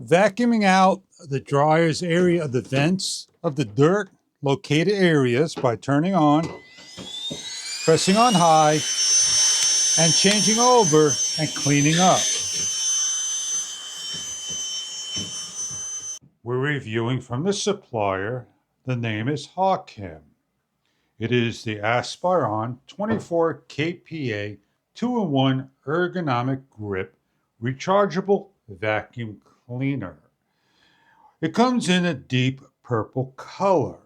Vacuuming out the dryer's area of the vents of the dirt located areas by turning on, pressing on high, and changing over and cleaning up. We're reviewing from the supplier. The name is Hawkem. It is the Aspiron 24 kPa 2-in-1 ergonomic grip rechargeable vacuum cleaner. It comes in a deep purple color.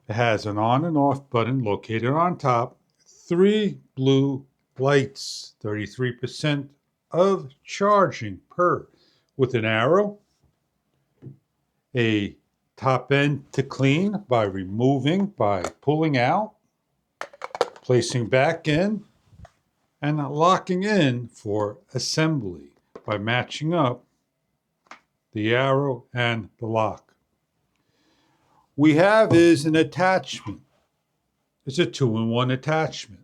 It has an on and off button located on top, 3 blue lights, 33% of charging per, with an arrow, a top end to clean by removing, by pulling out, placing back in, and locking in for assembly by matching up the arrow and the lock. We have is an attachment. It's a 2-in-1 attachment.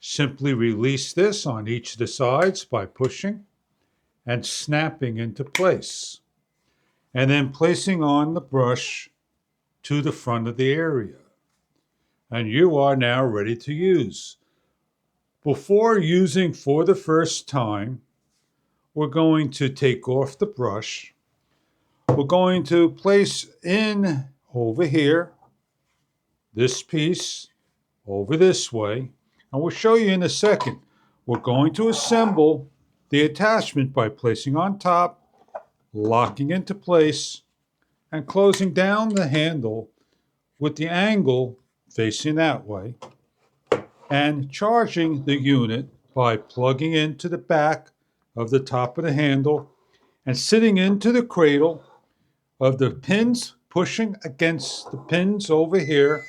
Simply release this on each of the sides by pushing and snapping into place, and then placing on the brush to the front of the area. And you are now ready to use. Before using for the first time, we're going to take off the brush. We're going to place in over here, this piece over this way, and we'll show you in a second. We're going to assemble the attachment by placing on top, locking into place, and closing down the handle with the angle facing that way, and charging the unit by plugging into the back of the top of the handle and sitting into the cradle of the pins, pushing against the pins over here.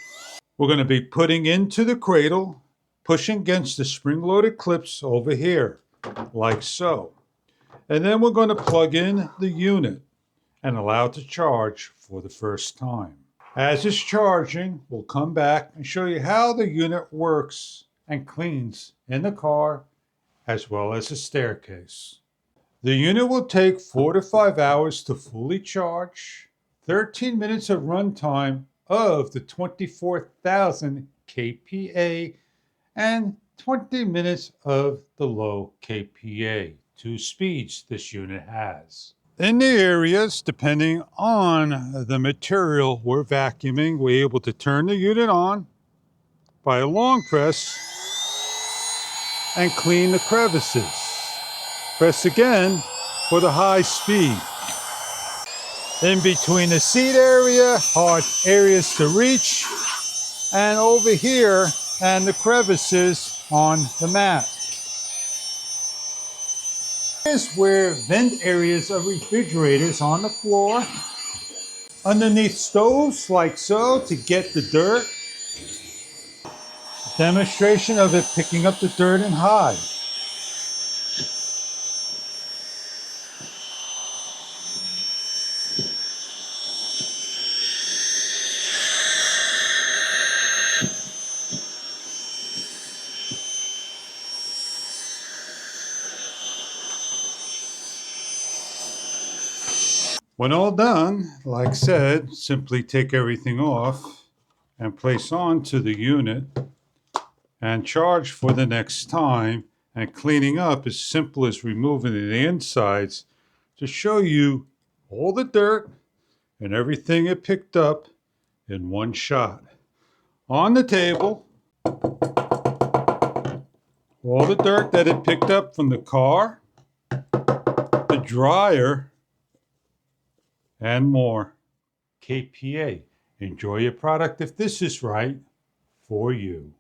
We're going to be putting into the cradle, pushing against the spring-loaded clips over here, like so. And then we're going to plug in the unit and allow it to charge for the first time. As it's charging, we'll come back and show you how the unit works and cleans in the car as well as the staircase. The unit will take 4 to 5 hours to fully charge, 13 minutes of runtime of the 24,000 kPa and 20 minutes of the low kPa. 2 speeds this unit has. In the areas, depending on the material we're vacuuming, we're able to turn the unit on by a long press and clean the crevices. Press again for the high speed. In between the seat area, hard areas to reach, and over here, and the crevices on the mat. Here's where vent areas of refrigerators on the floor, underneath stoves like so to get the dirt. Demonstration of it picking up the dirt and high. When all done, like said, simply take everything off and place onto the unit and charge for the next time. And cleaning up is simple as removing the insides to show you all the dirt and everything it picked up in one shot. On the table, all the dirt that it picked up from the car, the dryer, and more. kPa. Enjoy your product if this is right for you.